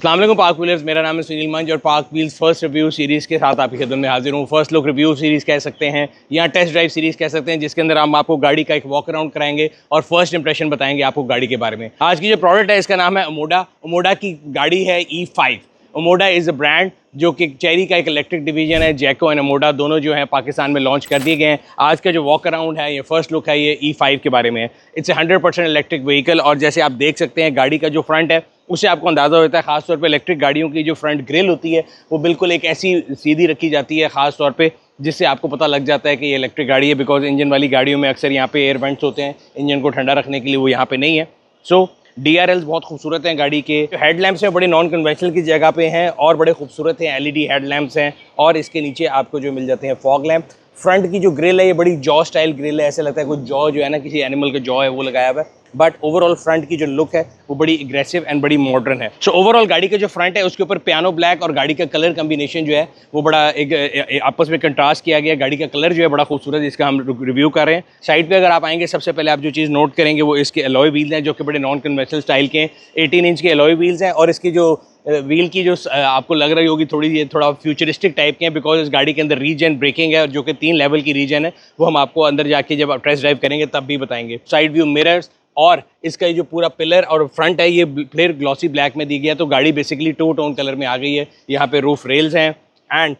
अस्सलाम वालेकुम park wheelers, मेरा नाम है सुनील मंज और park wheels first review series के साथ आपकी खिदमत में हाजिर हूँ। फर्स्ट लुक रिव्यू सीरीज़ कह सकते हैं या टेस्ट ड्राइव सीरीज़ कह सकते हैं, जिसके अंदर हम आपको गाड़ी का एक वॉक अराउंड कराएंगे और फर्स्ट इंप्रेशन बताएंगे आपको गाड़ी के बारे में। आज की जो प्रोडक्ट है इसका नाम है ओमोडा। ओमोडा की गाड़ी है E5। ओमोडा इज़ अ ब्रांड जो कि चेरी का एक इलेक्ट्रिक डिवीजन है। जैको एंड ओमोडा दोनों जो है पाकिस्तान में लॉन्च कर दिए गए हैं। आज का जो वॉक अराउंड है, ये फर्स्ट लुक है, ये E5 के बारे में है। इट्स 100% इलेक्ट्रिक व्हीकल और जैसे आप देख सकते हैं गाड़ी का जो फ्रंट है उससे आपको अंदाज़ा होता है। ख़ासतौर पे इलेक्ट्रिक गाड़ियों की जो फ्रंट ग्रिल होती है वो बिल्कुल एक ऐसी सीधी रखी जाती है ख़ास तौर पे, जिससे आपको पता लग जाता है कि ये इलेक्ट्रिक गाड़ी है। बिकॉज इंजन वाली गाड़ियों में अक्सर यहाँ पे एयर वेंट्स होते हैं इंजन को ठंडा रखने के लिए, वो यहाँ पे नहीं है। सो DRLs बहुत खूबसूरत हैं गाड़ी के। जो हेडलैम्प्स हैं बड़े नॉन कन्वेंशनल की जगह पे हैं और बड़े खूबसूरत हैं। LED हेडलैम्प्स हैं और इसके नीचे आपको जो मिल जाते हैं फॉग लैम्प। फ्रंट की जो ग्रिल है ये बड़ी जॉ स्टाइल ग्रिल है, ऐसे लगता है कुछ जॉ जो है ना किसी एनिमल का जॉ है वो लगाया हुआ है। बट ओवरऑल फ्रंट की जो लुक है वो बड़ी एग्रेसिव एंड बड़ी मॉडर्न है। सो ओवरऑल गाड़ी का जो फ्रंट है उसके ऊपर पियानो ब्लैक और गाड़ी का कलर कम्बिनेशन जो है वो बड़ा एक आपस में कंट्रास्ट किया गया। गाड़ी का कलर जो है बड़ा खूबसूरत है, जिसका हम रिव्यू कर रहे हैं। साइड पे अगर आप आएंगे सबसे पहले आप जो चीज़ नोट करेंगे वो इसके अलॉय व्हील्स हैं जो कि बड़े नॉन कन्वेंशनल स्टाइल के 18 इंच के अलॉय व्हील्स हैं। और इसकी जो व्हील की जो आपको लग रही होगी थोड़ी, ये थोड़ा फ्यूचरिस्टिक टाइप के हैं बिकॉज इस गाड़ी के अंदर रीजन ब्रेकिंग है जो कि 3 लेवल की रीजन है। वो हम आपको अंदर जाके जब आप टेस्ट ड्राइव करेंगे तब भी बताएंगे। साइड व्यू मिरर्स और इसका जो पूरा पिलर और फ्रंट है ये फ्लेयर ग्लॉसी ब्लैक में दी गया, तो गाड़ी बेसिकली 2 टोन कलर में आ गई है। यहाँ पे रूफ रेल्स हैं एंड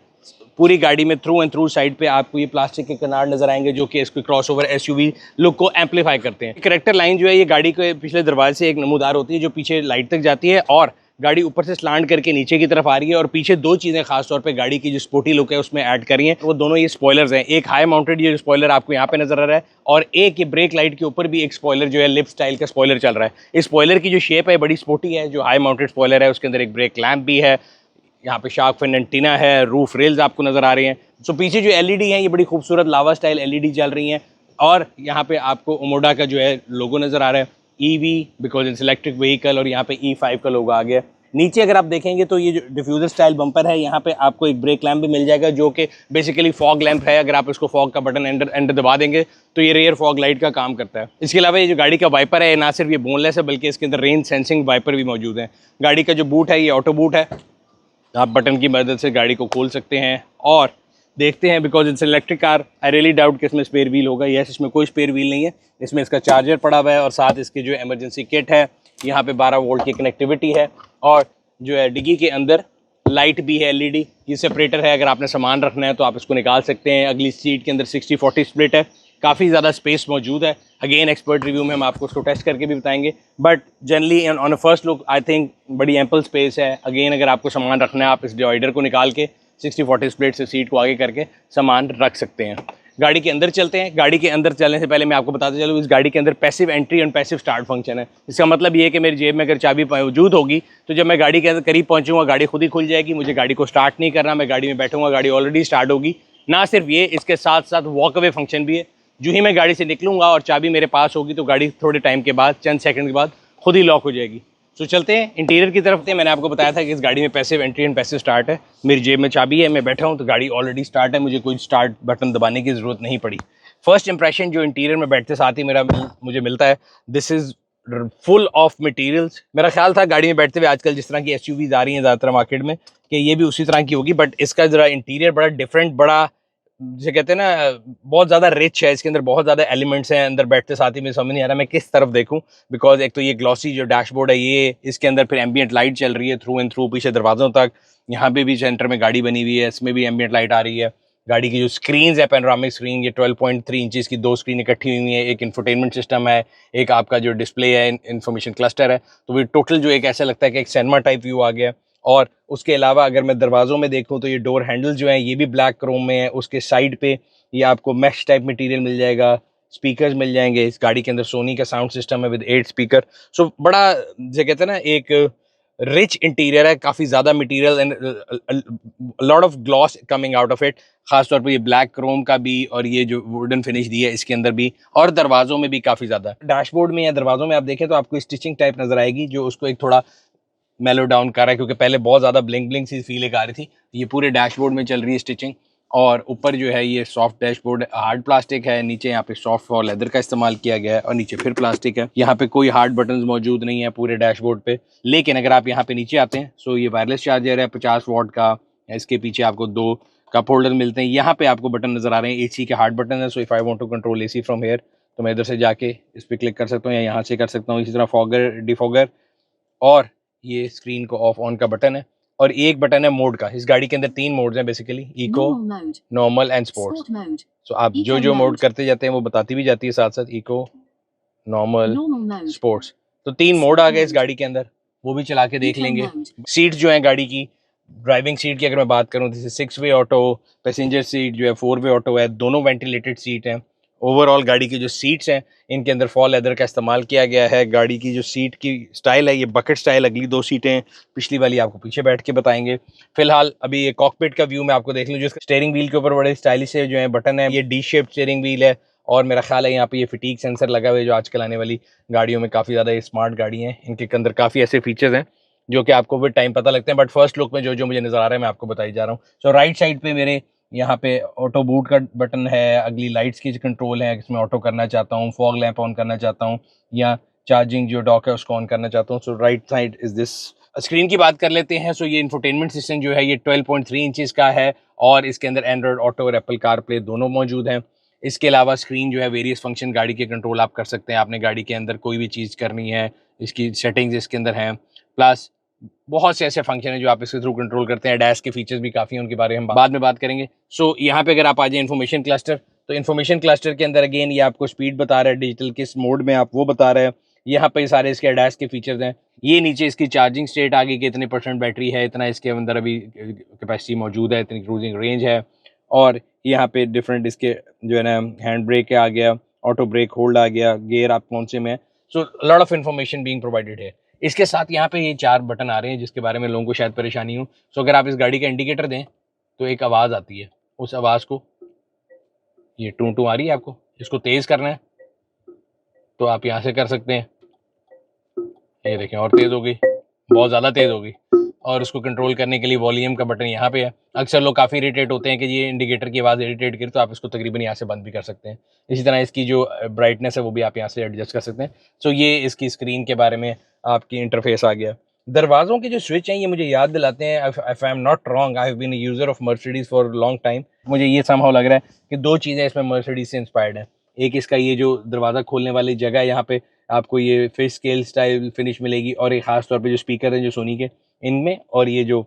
पूरी गाड़ी में थ्रू एंड थ्रू साइड पे आपको ये प्लास्टिक के किनार नजर आएंगे जो कि इसको क्रॉसओवर SUV लुक को एम्पलीफाई करते हैं। करेक्टर लाइन जो है ये गाड़ी के पिछले दरवाजे से एक नमूदार होती है जो पीछे लाइट तक जाती है और गाड़ी ऊपर से स्लांट करके नीचे की तरफ आ रही है। और पीछे 2 चीज़ें खासतौर पे गाड़ी की जो स्पोर्टी लुक है उसमें ऐड करी हैं, वो दोनों ये स्पॉयलर्स हैं। एक हाई माउंटेड ये स्पॉयलर आपको यहाँ पे नजर आ रहा है और एक ये ब्रेक लाइट के ऊपर भी एक स्पॉयलर जो है लिप स्टाइल का स्पॉयलर चल रहा है। इस स्पॉयलर की जो शेप है बड़ी स्पोर्टी है। जो हाई माउंटेड स्पॉयलर है उसके अंदर एक ब्रेक लैम्प भी है, यहाँ पे शार्क फिन एंटीना है, रूफ रेल्स आपको नजर आ रही हैं। सो पीछे जो LED हैं ये बड़ी खूबसूरत लावा स्टाइल LED चल रही हैं और यहाँ पे आपको ओमोडा का जो है लोगो नजर आ रहा है EV because it's electric vehicle और यहाँ पे E5 का लोगो आ गया। नीचे अगर आप देखेंगे तो ये जो डिफ्यूजर स्टाइल बम्पर है यहाँ पे आपको एक ब्रेक लैम्प भी मिल जाएगा जो कि बेसिकली फॉग लैम्प है। अगर आप इसको फॉग का बटन एंटर दबा देंगे तो ये रेयर फॉग लाइट का काम करता है। इसके अलावा ये जो गाड़ी का वाइपर है ना सिर्फ ये बोनलेस है बल्कि इसके अंदर रेन सेंसिंग वाइपर भी मौजूद है। गाड़ी का जो बूट है ये ऑटो बूट है, आप बटन की मदद से गाड़ी को खोल सकते हैं और देखते हैं because it's electric car. I really doubt कि इसमें स्पेयर व्हील होगा। यस, इसमें कोई स्पेयर व्हील नहीं है। इसमें इसका चार्जर पड़ा हुआ है और साथ इसके जो इमरजेंसी किट है, यहाँ पे 12 वोल्ट की कनेक्टिविटी है और जो है डिग्गी के अंदर लाइट भी है LED। ये सेपरेटर है, अगर आपने सामान रखना है तो आप इसको निकाल सकते हैं। अगली सीट के अंदर 60-40 स्प्लिट है, काफ़ी ज़्यादा स्पेस मौजूद है। अगेन एक्सपर्ट रिव्यू में हम आपको उसको टेस्ट करके भी बताएंगे but generally on a first look I think बड़ी एम्पल स्पेस है। अगेन अगर आपको सामान रखना है आप इस डिवाइडर को निकाल के 60-40 स्प्लिट से सीट को आगे करके सामान रख सकते हैं। गाड़ी के अंदर चलते हैं। गाड़ी के अंदर चलने से पहले मैं आपको बताते चलूँ इस गाड़ी के अंदर पैसिव एंट्री और पैसिव स्टार्ट फंक्शन है। इसका मतलब ये है कि मेरी जेब में अगर चाबी मौजूद होगी तो जब मैं गाड़ी के अंदर करीब पहुंचूंगा गाड़ी खुद ही खुल जाएगी। मुझे गाड़ी को स्टार्ट नहीं करना, मैं गाड़ी में बैठूंगा गाड़ी ऑलरेडी स्टार्ट होगी। ना सिर्फ ये, इसके साथ साथ वॉक अवे फंक्शन भी है। जो ही मैं गाड़ी से निकलूंगा और चाबी मेरे पास होगी तो गाड़ी थोड़े टाइम के बाद, चंद सेकंड के बाद खुद ही लॉक हो जाएगी। तो चलते हैं इंटीरियर की तरफ। मैंने आपको बताया था कि इस गाड़ी में passive entry and passive start है। मेरी जेब में चाबी है, मैं बैठा हूँ तो गाड़ी ऑलरेडी स्टार्ट है, मुझे कोई स्टार्ट बटन दबाने की ज़रूरत नहीं पड़ी। फर्स्ट इंप्रेशन जो इंटीरियर में बैठते साथ ही मुझे मिलता है, this is full of materials. मेरा ख्याल था गाड़ी में बैठते हुए आजकल जिस तरह की SUVs आ रही हैं ज़्यादातर मार्केट में कि ये भी उसी तरह की होगी, बट इसका ज़रा इंटीरियर बड़ा डिफरेंट, बड़ा जिसे कहते हैं ना बहुत ज़्यादा रिच है। इसके अंदर बहुत ज़्यादा एलिमेंट्स हैं। अंदर बैठते साथ ही मुझे समझ नहीं आ रहा मैं किस तरफ देखूं बिकॉज एक तो ये ग्लॉसी जो डैशबोर्ड है ये, इसके अंदर फिर एम्बियंट लाइट चल रही है थ्रू एंड थ्रू पीछे दरवाज़ों तक। यहाँ पे भी सेंटर में गाड़ी बनी हुई है, इसमें भी एम्बियंट लाइट आ रही है। गाड़ी की जो स्क्रीन है पैनोरामिक स्क्रीन, ये 12.3 इंचज़ की 2 स्क्रीन इकट्ठी हुई हैं। एक इंफोटेनमेंट सिस्टम है, एक आपका जो डिस्प्ले है इन्फॉर्मेशन क्लस्टर है। तो ये टोटल जो एक ऐसा लगता है कि एक सिनेमा टाइप व्यू आ गया। और उसके अलावा अगर मैं दरवाज़ों में देखूँ तो ये डोर हैंडल जो है ये भी ब्लैक क्रोम में है। उसके साइड पे ये आपको मैश टाइप मटेरियल मिल जाएगा, स्पीकर्स मिल जाएंगे। इस गाड़ी के अंदर सोनी का साउंड सिस्टम है विद 8 स्पीकर। सो बड़ा जो कहते हैं ना एक रिच इंटीरियर है, काफ़ी ज़्यादा material and lot of gloss coming out of it. खासतौर पर ये ब्लैक क्रोम का भी और ये जो वुडन फिनिश दी है इसके अंदर भी, और दरवाज़ों में भी काफ़ी ज़्यादा। डैशबोर्ड में या दरवाज़ों में आप देखें तो आपको स्टिचिंग टाइप नज़र आएगी जो उसको एक थोड़ा मेलो डाउन कर रहा है क्योंकि पहले बहुत ज़्यादा ब्लिंक ब्लिंक सी फील एक आ रही थी। ये पूरे डैशबोर्ड में चल रही है स्टिचिंग और ऊपर जो है ये सॉफ्ट डैशबोर्ड हार्ड प्लास्टिक है, नीचे यहाँ पे सॉफ्ट और लेदर का इस्तेमाल किया गया है और नीचे फिर प्लास्टिक है। यहाँ पे कोई हार्ड बटन मौजूद नहीं है पूरे डैशबोर्ड पे। लेकिन अगर आप यहाँ पे नीचे आते हैं, सो ये वायरलेस चार्जर है 50 वॉट का। इसके पीछे आपको 2 कप होल्डर मिलते हैं। यहाँ पे आपको बटन नजर आ रहे हैं, एसी के हार्ड बटन है। So if I want to control AC from here, तो मैं इधर से जाके इस पर क्लिक कर सकता हूँ या यहाँ से कर सकता हूँ। इसी तरह फॉगर, डिफॉगर, और ये स्क्रीन को ऑफ ऑन का बटन है। और एक बटन है मोड का। इस गाड़ी के अंदर 3 मोड्स हैं basically, eco, normal and sports. So आप जो मोड करते जाते हैं वो बताती भी जाती है साथ साथ, इको, नॉर्मल, स्पोर्ट्स। तो 3 मोड आ गए इस गाड़ी के अंदर, वो भी चला के देख लेंगे। सीट जो है गाड़ी की, ड्राइविंग सीट की अगर मैं बात करूँ, जैसे 6 वे ऑटो, पैसेंजर सीट जो है 4 वे ऑटो है, दोनों वेंटिलेटेड सीट हैं। ओवरऑल गाड़ी की जो सीट्स हैं इनके अंदर फॉल लेदर का इस्तेमाल किया गया है। गाड़ी की जो सीट की स्टाइल है ये बकेट स्टाइल, अगली 2 सीटें, पिछली वाली आपको पीछे बैठ के बताएंगे। फिलहाल अभी ये कॉकपिट का व्यू मैं आपको देख लूँ, जो स्टीयरिंग व्हील के ऊपर बड़े स्टाइलिश है जो है बटन है, ये डी शेप्ड स्टीयरिंग व्हील है। और मेरा ख्याल है यहाँ पे ये फटीग सेंसर लगा हुआ है, जो आजकल आने वाली गाड़ियों में काफ़ी ज़्यादा स्मार्ट गाड़ी हैं, इनके अंदर काफ़ी ऐसे फीचर्स हैं जो कि आपको विद टाइम पता लगते हैं, बट फर्स्ट लुक में जो मुझे नज़र आ रहा है मैं आपको बताई जा रहा हूँ। सो राइट साइड पे मेरे यहाँ पे ऑटो बूट का बटन है, अगली लाइट्स की कंट्रोल है, इसमें ऑटो करना चाहता हूँ, फॉग लैंप ऑन करना चाहता हूँ, या चार्जिंग जो डॉक है उसको ऑन करना चाहता हूँ। So right side is this. Screen की बात कर लेते हैं। सो ये इंफोटेनमेंट सिस्टम जो है ये 12.3 इंचेस का है और इसके अंदर एंड्रॉयड ऑटो और एप्पल कार प्ले दोनों मौजूद हैं। इसके अलावा स्क्रीन जो है वेरियस फंक्शन गाड़ी के कंट्रोल आप कर सकते हैं। आपने गाड़ी के अंदर कोई भी चीज़ करनी है, इसकी सेटिंग्स इसके अंदर हैं, प्लस बहुत से ऐसे फंक्शन हैं जो आप इसके थ्रू कंट्रोल करते हैं। डैश के फीचर्स भी काफ़ी हैं, उनके बारे में हम बाद में बात करेंगे। सो यहाँ पे अगर आप आ जाए इन्फॉर्मेशन क्लस्टर, तो इन्फॉर्मेशन क्लस्टर के अंदर अगेन ये आपको स्पीड बता रहा है, डिजिटल किस मोड में आप वो बता रहे हैं। यहाँ पे सारे इसके डैश के फीचर्स हैं। ये नीचे इसकी चार्जिंग स्टेट आगे कि इतने % बैटरी है, इतना इसके अंदर अभी कैपेसिटी मौजूद है, इतनी क्रूजिंग रेंज है। और यहाँ पे डिफरेंट इसके जो है ना हैंड ब्रेक आ गया, ऑटो ब्रेक होल्ड आ गया, गियर आप कौन से में है। So lot of information being provided है। इसके साथ यहाँ पे ये 4 बटन आ रहे हैं जिसके बारे में लोगों को शायद परेशानी हो। सो अगर आप इस गाड़ी का इंडिकेटर दें तो एक आवाज़ आती है, उस आवाज़ को, ये टू टू आ रही है, आपको इसको तेज़ करना है तो आप यहाँ से कर सकते हैं। ये देखें और तेज़ हो गई, बहुत ज़्यादा तेज़ हो गई। और उसको कंट्रोल करने के लिए वॉल्यूम का बटन यहाँ पे है। अक्सर लोग काफ़ी इरिटेट होते हैं कि ये इंडिकेटर की आवाज़ इरिटेट करे, तो आप इसको तकरीबन यहाँ से बंद भी कर सकते हैं। इसी तरह इसकी जो ब्राइटनेस है वो भी आप यहाँ से एडजस्ट कर सकते हैं। सो ये इसकी स्क्रीन के बारे में आपकी इंटरफेस आ गया। दरवाज़ों के जो स्विच हैं ये मुझे याद दिलाते हैं, if I am not wrong, I have been a user of Mercedes for long time. मुझे ये समहाउ लग रहा है कि 2 चीज़ें इसमें मर्सिडीज़ से इंस्पायर्ड हैं। एक इसका ये जो दरवाज़ा खोलने वाली जगह है, यहाँ पे आपको ये फिश स्केल स्टाइल फिनिश मिलेगी, और एक ख़ास तौर पे जो स्पीकर हैं जो सोनी के इनमें, और ये जो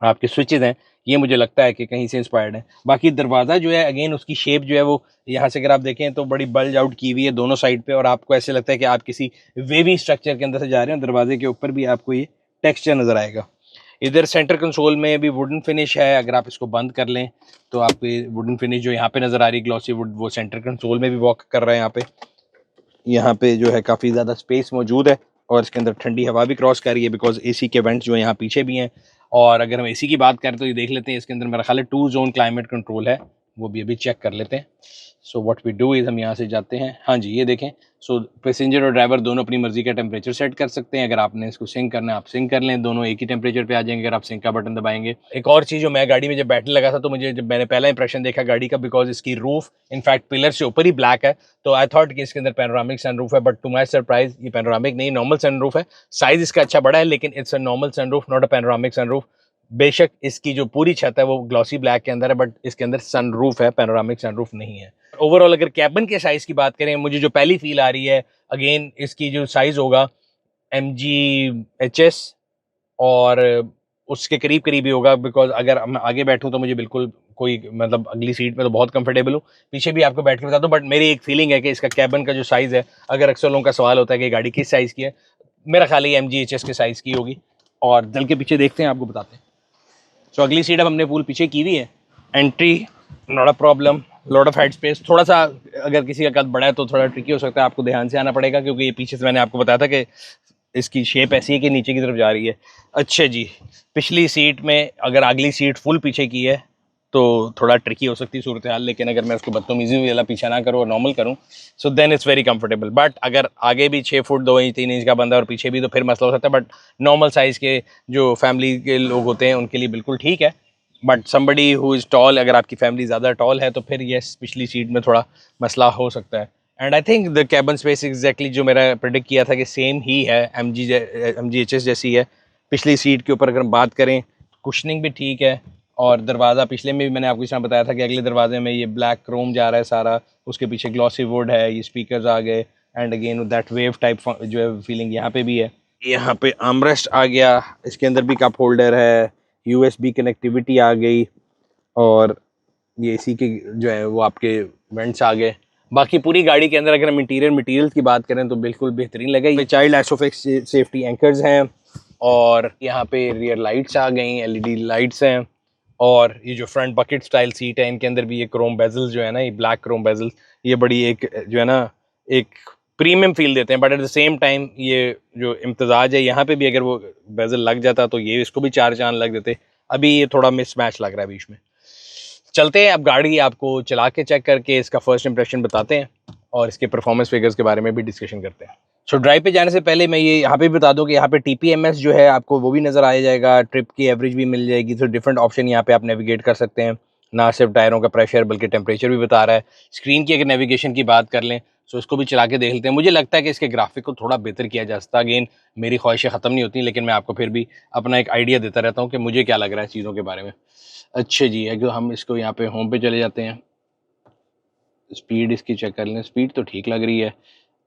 आपके स्विचेज़ हैं ये मुझे लगता है कि कहीं से इंस्पायर्ड है। बाकी दरवाज़ा जो है अगेन उसकी शेप जो है वो यहाँ से अगर आप देखें तो बड़ी बल्ज आउट की हुई है दोनों साइड पे, और आपको ऐसे लगता है कि आप किसी वेवी स्ट्रक्चर के अंदर से जा रहे हैं। दरवाजे के ऊपर भी आपको ये टेक्सचर नज़र आएगा। इधर सेंटर कंसोल में भी वुडन फिनिश है। अगर आप इसको बंद कर लें तो आपको वुडन फिनिश जो यहाँ पे नज़र आ रही है ग्लॉसी वुड, वो सेंटर कंसोल में भी वॉक कर रहा है। यहाँ पे जो है काफ़ी ज़्यादा स्पेस मौजूद है और इसके अंदर ठंडी हवा भी क्रॉस कर रही है, बिकॉज एसी के वेंट्स जो है यहाँ पीछे भी हैं। और अगर हम एसी की बात करें तो ये देख लेते हैं, इसके अंदर मेरा ख्याल है 2 जोन क्लाइमेट कंट्रोल है, वो भी अभी चेक कर लेते हैं। So what we do is हम यहाँ से जाते हैं, हाँ जी ये देखें। सो पैसेंजर और ड्राइवर दोनों अपनी मर्जी का टेम्परेचर सेट कर सकते हैं। अगर आपने इसको सिंक करना है आप सिंक कर लें, दोनों एक ही टेम्परेचर पे आ जाएंगे अगर आप सिंक का बटन दबाएंगे। एक और चीज़ जो मैं गाड़ी में जब बैठने लगा था तो मुझे जब मैंने पहला इंप्रेशन देखा गाड़ी का, बिकॉज इसकी रूफ इनफैक्ट पिलर से ऊपर ही ब्लैक है, तो आई थॉट कि इसके अंदर पैनोरामिक सनरूफ है, बट टू माई सरप्राइज ये पैनोरामिक नहीं, नॉर्मल सनरूफ है। साइज़ इसका अच्छा बड़ा है लेकिन it's a normal sunroof, not a panoramic sunroof. बेशक इसकी जो पूरी छत है वो ग्लॉसी ब्लैक के अंदर है, बट इसके अंदर सनरूफ है, पैनोरामिक सनरूफ नहीं है। ओवरऑल अगर कैबिन के साइज़ की बात करें, मुझे जो पहली फील आ रही है अगेन इसकी जो साइज़ होगा MGHS और उसके करीब करीब ही होगा, बिकॉज अगर मैं आगे बैठूं तो मुझे बिल्कुल कोई मतलब अगली सीट में तो बहुत कंफर्टेबल हूँ, पीछे भी आपको बैठ के बता दूँ। बट मेरी एक फीलिंग है कि इसका कैबिन का जो साइज़ है, अगर अक्सर लोगों का सवाल होता है कि गाड़ी किस साइज़ की है, मेरा ख्याल है MGHS के साइज़ की होगी। और दल के पीछे देखते हैं, आपको बताते हैं। सो अगली सीट अब हमने पूल पीछे की हुई है, entry not a problem, lot of head space. थोड़ा सा अगर किसी का कद बड़ा है तो थोड़ा ट्रिकी हो सकता है, आपको ध्यान से आना पड़ेगा, क्योंकि ये पीछे से मैंने आपको बताया था कि इसकी शेप ऐसी है कि नीचे की तरफ जा रही है। अच्छा जी, पिछली सीट में अगर अगली सीट फुल पीछे की है तो थोड़ा ट्रिकी हो सकती है सूरत हाल, लेकिन अगर मैं उसको बदतमीजी वाला पीछे ना करूँ और नॉर्मल करूँ so then it's very comfortable. But अगर आगे भी 6 फुट 2 इंच 3 इंच का बंदा और पीछे भी, तो फिर मसला हो सकता है। बट नॉर्मल साइज़ के जो फैमिली के लोग होते हैं उनके लिए बिल्कुल ठीक है। But somebody who is tall, अगर आपकी फैमिली ज़्यादा टॉल है तो फिर यस पिछली सीट में थोड़ा मसला हो सकता है। And I think the cabin space exactly जो मेरा प्रेडिक्ट किया था कि सेम ही है, MGHS जैसी है। पिछली सीट के ऊपर अगर हम बात करें, कुशनिंग भी ठीक है, और दरवाज़ा पिछले में भी मैंने आपको इस तरह बताया था कि अगले दरवाजे में ये ब्लैक क्रोम जा रहा है सारा, उसके पीछे ग्लॉसी वुड है, ये स्पीकर्स आ गए, and again that wave type जो है फीलिंग यहाँ पे भी है। यहाँ पे आर्मरेस्ट आ गया, इसके अंदर भी कप होल्डर है, USB कनेक्टिविटी आ गई, और ये इसी के जो है वो आपके वेंट्स आ गए। बाकी पूरी गाड़ी के अंदर अगर हम इंटीरियर मटेरियल्स की बात करें तो बिल्कुल बेहतरीन लगे। ये चाइल्ड आइसोफिक्स सेफ्टी एंकर्स हैं, और यहाँ पे रियर लाइट्स आ गई, LED लाइट्स हैं, और ये जो फ्रंट बकेट स्टाइल सीट है इनके अंदर भी ये क्रोम बेजल्स जो है ना, ये ब्लैक क्रोम बेजल्स, ये बड़ी एक जो है ना एक प्रीमियम फील देते हैं। But at the same time ये जो इम्तजाज है, यहाँ पे भी अगर वो बेजल लग जाता तो ये इसको भी 4 चांद लग देते। अभी ये थोड़ा मिसमैच लग रहा है बीच में। चलते हैं अब गाड़ी आपको चला के चेक करके इसका फर्स्ट इंप्रेशन बताते हैं, और इसके परफॉर्मेंस फिगर्स के बारे में भी डिस्कशन करते हैं। सो ड्राइव पे जाने से पहले मैं ये यहाँ पे भी बता दूं कि यहाँ पे TPMS जो है आपको वो भी नज़र आ जाएगा, ट्रिप की एवरेज भी मिल जाएगी। तो डिफरेंट ऑप्शन यहाँ पे आप नेविगेट कर सकते हैं, ना सिर्फ टायरों का प्रेशर बल्कि टेम्परेचर भी बता रहा है। स्क्रीन की अगर नेविगेशन की बात कर लें तो इसको भी चला के देख लेते हैं। मुझे लगता है कि इसके ग्राफिक को थोड़ा बेहतर किया जा सकता है। अगेन मेरी ख्वाहिशें ख़त्म नहीं होती, लेकिन मैं आपको फिर भी अपना एक आइडिया देता रहता हूँ कि मुझे क्या लग रहा है चीज़ों के बारे में। अच्छा जी, अगर हम इसको यहाँ पे होम पे चले जाते हैं, स्पीड इसकी चेक कर लें, स्पीड तो ठीक लग रही है,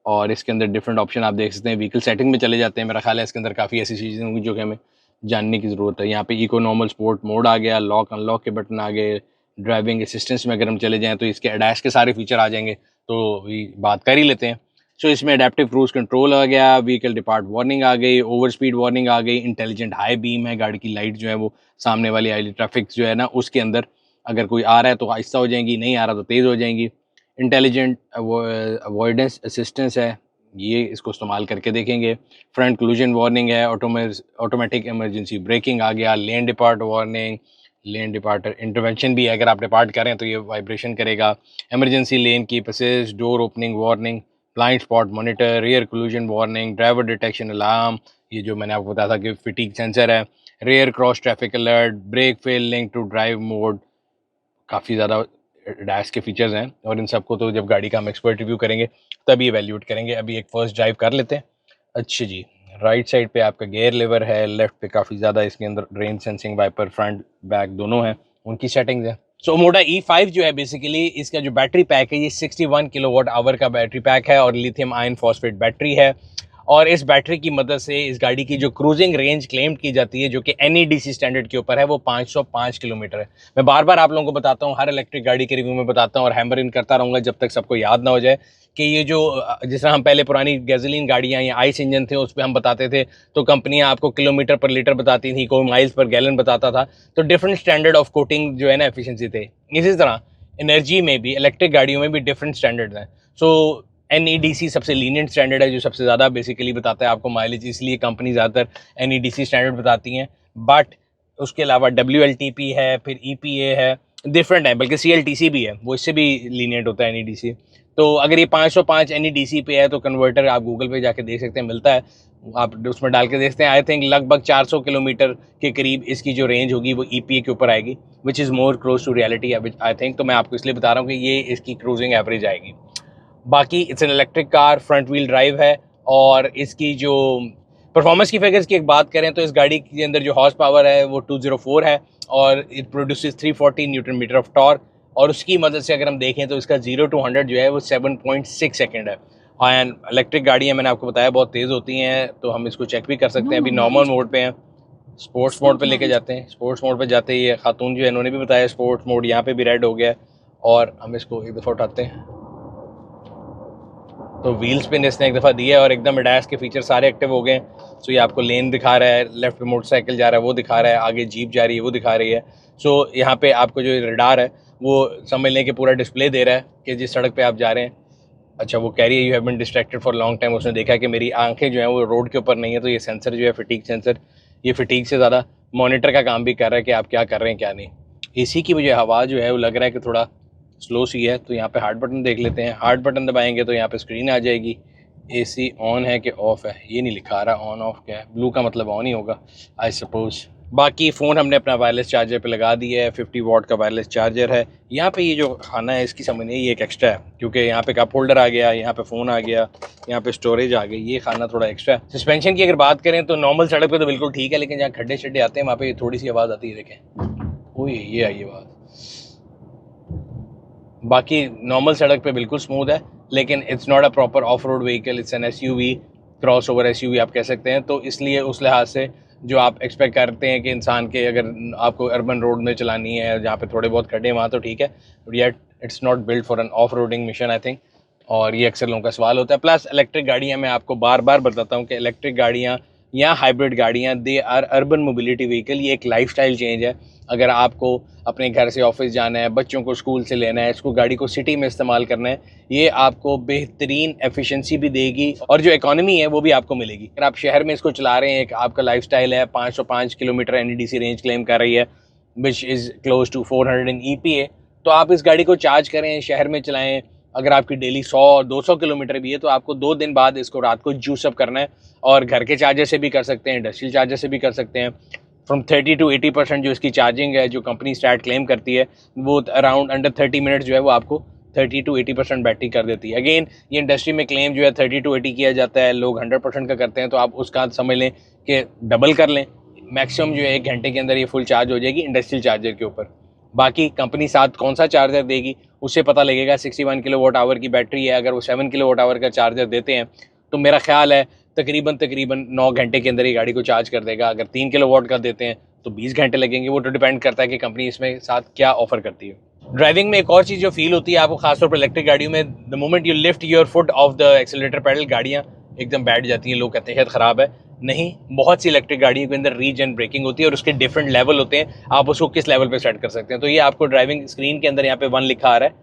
और इसके अंदर डिफरेंट ऑप्शन आप देख सकते हैं। व्हीकल सेटिंग में चले जाते हैं, मेरा ख्याल है इसके अंदर काफ़ी ऐसी चीज़ें होंगी जो कि हमें जानने की ज़रूरत है। यहाँ पे इको नॉर्मल स्पोर्ट मोड आ गया, लॉक अनलॉक के बटन आ गए, ड्राइविंग असिस्टेंस में अगर हम चले जाएँ तो इसके एडैश के सारे फीचर आ जाएंगे, तो भी बात कर ही लेते हैं। सो इसमें अडेप्टिव क्रूज कंट्रोल आ गया, व्हीकल डिपार्ट वार्निंग आ गई, ओवर स्पीड वार्निंग आ गई, इंटेलिजेंट हाई बीम है, गाड़ी की लाइट जो है वो सामने वाली आई ट्रैफिक जो है ना उसके अंदर अगर कोई आ रहा है तो आहिस्ता हो जाएंगी, नहीं आ रहा तो तेज़ हो जाएंगी। इंटेलिजेंट अवॉइडेंस असिस्टेंस है, ये इसको इस्तेमाल करके देखेंगे। फ्रंट कोलिजन वार्निंग है, ऑटोमेटिक इमरजेंसी ब्रेकिंग आ गया, लेन डिपार्ट वार्निंग, लेन डिपार्टर इंटरवेंशन भी है, अगर आप डिपार्ट करें तो ये वाइब्रेशन करेगा। इमरजेंसी लेन की passage, door opening warning, blind spot monitor, rear collision warning, driver detection alarm, ये जो मैंने आपको बताया था कि फिटीग सेंसर है, rear cross traffic alert, brake fail link to drive mode, काफ़ी ज़्यादा डैश के फीचर्स हैं, और इन सबको तो जब गाड़ी का हम एक्सपर्ट रिव्यू करेंगे तभी इवैल्यूएट करेंगे। अभी एक फ़र्स्ट ड्राइव कर लेते हैं। अच्छा जी, राइट साइड पे आपका गियर लीवर है, लेफ्ट पे काफ़ी ज़्यादा इसके अंदर rain sensing wiper front back दोनों हैं, उनकी सेटिंग्स हैं। सो मोडा E5 जो है बेसिकली इसका जो बैटरी पैक है ये 61 किलोवाट आवर का बैटरी पैक है, और लिथियम आयन फॉस्फेट बैटरी है। और इस बैटरी की मदद से इस गाड़ी की जो क्रूजिंग रेंज क्लेम की जाती है, जो कि NEDC स्टैंडर्ड के ऊपर है, वो 505 किलोमीटर है। मैं बार बार आप लोगों को बताता हूँ, हर इलेक्ट्रिक गाड़ी के रिव्यू में बताता हूँ, और हैमर इन करता रहूँगा जब तक सबको याद ना हो जाए कि ये जो जिस तरह हम पहले पुरानी गैसोलीन गाड़ियाँ या आइस इंजन थे उस पर हम बताते थे तो कंपनियाँ आपको किलोमीटर पर लीटर बताती थी, कोई माइल्स पर गैलन बताता था, तो डिफरेंट स्टैंडर्ड ऑफ कोटिंग जो है ना एफिशिएंसी थे। इसी तरह एनर्जी में भी इलेक्ट्रिक गाड़ियों में भी डिफरेंट स्टैंडर्ड्स हैं। सो NEDC सबसे लीनियंट स्टैंडर्ड है, जो सबसे ज़्यादा बेसिकली बताता है आपको माइलेज, इसलिए कंपनी ज़्यादातर NEDC स्टैंडर्ड बताती हैं। बट उसके अलावा WLTP है, फिर EPA है, डिफरेंट है, बल्कि CLTC भी है, वो इससे भी लीनियंट होता है NEDC। तो अगर ये 505 NEDC पे है तो कन्वर्टर आप गूगल पे जाके देख सकते हैं, मिलता है, आप उसमें डाल के देखते हैं। आई थिंक लगभग 400 किलोमीटर के करीब इसकी जो रेंज होगी वो EPA के ऊपर आएगी, which is more close to reality I think. तो मैं आपको इसलिए बता रहा हूँ कि ये इसकी क्रूजिंग एवरेज आएगी। बाकी it's an electric car, front wheel drive है, और इसकी जो परफॉर्मेंस की फिगर्स की एक बात करें तो इस गाड़ी के अंदर जो हॉर्स पावर है वो 204 है, और it produces 340 newton metre of torque, और उसकी मदद से अगर हम देखें तो इसका 0 to 100 जो है वो 7.6 सेकेंड है। एंड इलेक्ट्रिक गाड़ियाँ मैंने आपको बताया बहुत तेज़ होती हैं, तो हम इसको चेक भी कर सकते हैं। अभी नॉर्मल मोड पे हैं, स्पोर्ट्स मोड पे लेके जाते हैं। स्पोर्ट्स मोड पे जाते ही ये खातून जो है इन्होंने भी बताया स्पोर्ट्स मोड यहाँ पे भी रेड हो गया है, और हम इसको एक दफ़ा उठाते हैं तो व्हील स्पिन इसने एक दफ़ा दिया है, और एकदम एडैस के फीचर सारे एक्टिव हो गए। सो ये आपको लेन दिखा रहा है, लेफ्ट पे मोटरसाइकिल जा रहा है वो दिखा रहा है, आगे जीप जा रही है वो दिखा रही है। सो यहाँ पे आपको जो रडार है वो समझ लें कि पूरा डिस्प्ले दे रहा है कि जिस सड़क पे आप जा रहे हैं। अच्छा, वो कह रही है you have been distracted for long time, उसने देखा कि मेरी आंखें जो हैं वो रोड के ऊपर नहीं है, तो ये सेंसर जो है फटीग सेंसर, ये फटीग से ज़्यादा मॉनिटर का काम भी कर रहा है कि आप क्या कर रहे हैं क्या नहीं। AC की मुझे हवा जो है वो लग रहा है कि थोड़ा स्लो सी है, तो यहाँ पे हार्ड बटन देख लेते हैं। हार्ड बटन दबाएंगे तो यहाँ पे स्क्रीन आ जाएगी, AC ऑन है कि ऑफ है ये नहीं लिखा रहा, ऑन ऑफ क्या है, ब्लू का मतलब ऑन ही होगा आई सपोज। बाकी फ़ोन हमने अपना वायरलेस चार्जर पे लगा दिया है, 50 वॉट का वायरलेस चार्जर है। यहाँ पे ये जो खाना है इसकी समझ नहीं, ये एक एक्स्ट्रा है क्योंकि यहाँ पे कप होल्डर आ गया, यहाँ पे फ़ोन आ गया, यहाँ पे स्टोरेज आ गई, ये खाना थोड़ा एक्स्ट्रा है। सस्पेंशन की अगर बात करें तो नॉर्मल सड़क पे तो बिल्कुल ठीक है, लेकिन जहाँ खड्डे शड्डे आते हैं वहाँ पे थोड़ी सी आवाज़ आती है, देखें ओह ये आई आवाज़। बाकी नॉर्मल सड़क पे बिल्कुल स्मूथ है, लेकिन it's not a proper off road vehicle, it's an SUV, cross over SUV आप कह सकते हैं। तो इसलिए उस लिहाज से जो आप एक्सपेक्ट करते हैं कि इंसान के अगर आपको अर्बन रोड में चलानी है जहाँ पे थोड़े बहुत खड्डे वहाँ तो ठीक है, but yet it's not build for an off roading mission I think. और ये अक्सर लोगों का सवाल होता है। प्लस इलेक्ट्रिक गाड़ियाँ, मैं आपको बार बार बताता हूँ कि इलेक्ट्रिक गाड़ियाँ या हाइब्रिड गाड़ियाँ they are urban mobility vehicle. ये एक लाइफस्टाइल चेंज है। अगर आपको अपने घर से ऑफिस जाना है, बच्चों को स्कूल से लेना है, इसको गाड़ी को सिटी में इस्तेमाल करना है, ये आपको बेहतरीन एफिशिएंसी भी देगी और जो इकोनॉमी है वो भी आपको मिलेगी। अगर आप शहर में इसको चला रहे हैं, एक आपका लाइफस्टाइल है, 505 किलोमीटर NEDC रेंज क्लेम कर रही है, which is close to 400 in EPA, तो आप इस गाड़ी को चार्ज करें, शहर में चलाएं। अगर आपकी डेली 100-200 किलोमीटर भी है तो आपको 2 दिन बाद इसको रात को जूस अप करना है। और घर के चार्जर से भी कर सकते हैं, इंडस्ट्रियल चार्जर से भी कर सकते हैं। फ्रॉम 30 to 80% जो इसकी चार्जिंग है, जो कंपनी स्टार्ट क्लेम करती है, वो अराउंड अंडर 30 मिनट्स जो है वो आपको 30 to 80% बैटरी कर देती है। अगेन ये इंडस्ट्री में क्लेम जो है 30 to 80 किया जाता है, लोग 100% का करते हैं, तो आप उसका समझ लें कि डबल कर लें। मैक्सिमम जो है 1 घंटे के अंदर ये फुल चार्ज हो जाएगी इंडस्ट्रियल चार्जर के ऊपर। बाकी कंपनी साथ कौन सा चार्जर देगी उससे पता लगेगा। 61 किलोवाट आवर की बैटरी है, अगर वो 7 किलोवाट आवर का चार्जर देते हैं तो मेरा ख्याल है तकरीबन 9 घंटे के अंदर ये गाड़ी को चार्ज कर देगा। अगर 3 किलोवाट का देते हैं तो 20 घंटे लगेंगे। वो तो डिपेंड करता है कि कंपनी इसमें साथ क्या ऑफर करती है। ड्राइविंग में एक और चीज़ जो फील होती है आपको, खासतौर पर इलेक्ट्रिक गाड़ियों में, the moment you lift your foot off the accelerator pedal, गाड़ियाँ एकदम बैठ जाती हैं। लोग कहते हैं शायद ख़राब है, नहीं, बहुत सी इलेक्ट्रिक गाड़ियों के अंदर रीजन ब्रेकिंग होती है और उसके डिफरेंट लेवल होते हैं, आप उसको किस लेवल पे सेट कर सकते हैं। तो ये आपको ड्राइविंग स्क्रीन के अंदर यहाँ पे 1 लिखा आ रहा है,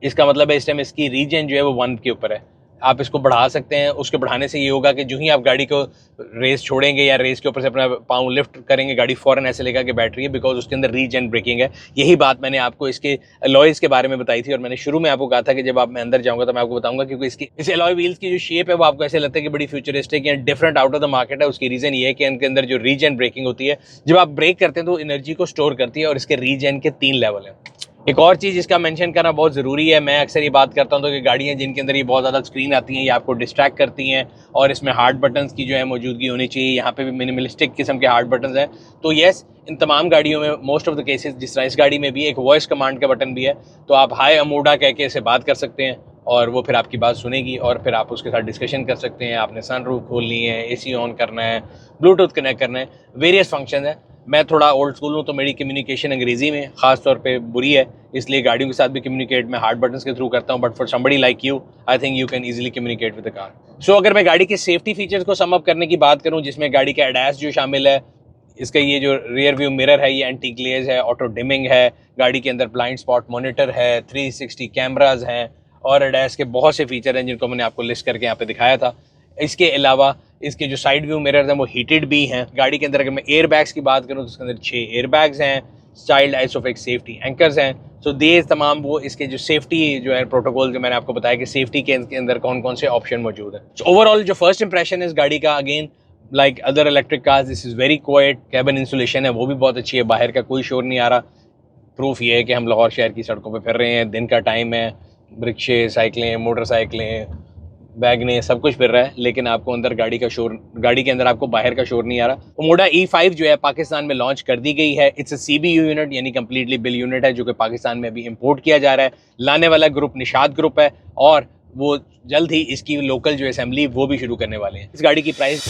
इसका मतलब है इस टाइम इसकी रीजन जो है वो 1 के ऊपर है। आप इसको बढ़ा सकते हैं। उसके बढ़ाने से ये होगा कि जो ही आप गाड़ी को रेस छोड़ेंगे या रेस के ऊपर से अपना पाँव लिफ्ट करेंगे, गाड़ी फ़ौरन ऐसे लेगा कि बैटरी है, बिकॉज उसके अंदर रीजन ब्रेकिंग है। यही बात मैंने आपको इसके अलॉयज़ के बारे में बताई थी और मैंने शुरू में आपको कहा था कि जब आप मैं अंदर जाऊँगा तो मैं आपको बताऊँगा, क्योंकि इसकी इस अलॉय व्हील्स की जो शेप है वो आपको ऐसे लगता है कि बड़ी फ्यूचरिस्टिक या different out of the market है। उसकी रीज़न ये है कि इनके अंदर जो रीजन ब्रेकिंग होती है, जब आप ब्रेक करते हैं तो एनर्जी को स्टोर करती है और इसके रीजन के 3 लेवल हैं। एक और चीज़ इसका मेंशन करना बहुत ज़रूरी है, मैं अक्सर ये बात करता हूँ तो कि गाड़ियाँ जिनके अंदर ये बहुत ज़्यादा स्क्रीन आती हैं ये आपको डिस्ट्रैक्ट करती हैं और इसमें हार्ड बटन्स की जो है मौजूदगी होनी चाहिए। यहाँ पे भी मिनिमलिस्टिक किस्म के हार्ड बटन्स हैं। तो येस, इन तमाम गाड़ियों में मोस्ट ऑफ द केसेस, जिस तरह इस गाड़ी में भी एक वॉइस कमांड का बटन भी है, तो आप हाय अमूडा कह के इसे बात कर सकते हैं और वो फिर आपकी बात सुनेगी और फिर आप उसके साथ डिस्कशन कर सकते हैं। आपने सनरूफ खोलनी है, AC ऑन करना है, ब्लूटूथ कनेक्ट करना है, वेरियस फंक्शन है। मैं थोड़ा ओल्ड स्कूल हूँ तो मेरी कम्युनिकेशन अंग्रेज़ी में ख़ास तौर पे बुरी है, इसलिए गाड़ियों के साथ भी कम्युनिकेट मैं हार्ड बटन्स के थ्रू करता हूँ। But for somebody like you, I think you can easily communicate with the car. So अगर मैं गाड़ी के सेफ्टी फीचर्स को सम अप करने की बात करूँ, जिसमें गाड़ी का ADAS जो शामिल है, इसका ये जो रियर व्यू मिरर है ये एंटी ग्लेज है, ऑटो डिमिंग है, गाड़ी के अंदर ब्लाइंड स्पॉट मॉनिटर है, 360 कैमराज हैं और ADAS के बहुत से फीचर हैं जिनको मैंने आपको लिस्ट करके यहाँ पे दिखाया था। इसके अलावा इसके जो साइड व्यू मिरर्स हैं वो हीटेड भी हैं। गाड़ी के अंदर अगर मैं एयर बैग्स की बात करूँ तो उसके अंदर 6 एयर बैग्स हैं, चाइल्ड आइसोफिक्स सेफ्टी एंकर्स हैं। सो ये तमाम वो इसके जो सेफ्टी जो है प्रोटोकॉल जो मैंने आपको बताया कि सेफ्टी के अंदर कौन कौन से ऑप्शन मौजूद है। ओवरऑल जो फर्स्ट इंप्रेशन है इस गाड़ी का, again like other electric cars, this is very quiet. Cabin insulation है वो भी बहुत अच्छी है, बाहर का कोई शोर नहीं आ रहा। प्रूफ ये है कि हम लाहौर शहर की सड़कों पर फिर रहे हैं, दिन का टाइम है, रिक्शे, साइकिलें, मोटरसाइकिलें, वैगने सब कुछ फिर रहा है, लेकिन आपको अंदर गाड़ी के अंदर आपको बाहर का शोर नहीं आ रहा। ओमोडा E5 जो है पाकिस्तान में लॉन्च कर दी गई है। इट्स अ CBU यूनिट, यानी कंप्लीटली बिल यूनिट है, जो कि पाकिस्तान में अभी इंपोर्ट किया जा रहा है। लाने वाला ग्रुप निशाद ग्रुप है और वो जल्द ही इसकी लोकल जो असेंबली वो भी शुरू करने वाले हैं। इस गाड़ी की प्राइस,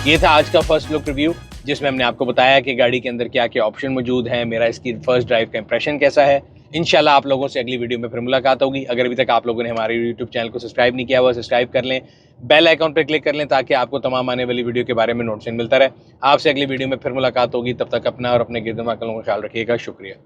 ये था आज का फर्स्ट लुक रिव्यू, जिसमें हमने आपको बताया कि गाड़ी के अंदर क्या क्या ऑप्शन मौजूद हैं, मेरा इसकी फर्स्ट ड्राइव का इंप्रेशन कैसा है। इंशाल्लाह आप लोगों से अगली वीडियो में फिर मुलाकात होगी। अगर अभी तक आप लोगों ने हमारे यूट्यूब चैनल को सब्सक्राइब नहीं किया हुआ, सब्सक्राइब कर लें, बेल आइकॉन पर क्लिक कर लें ताकि आपको तमाम आने वाली वीडियो के बारे में नोटिफिकेशन मिलता रहे। आपसे अगली वीडियो में फिर मुलाकात होगी, तब तक अपना और अपने गिरदमा का ख्याल रखिएगा। शुक्रिया।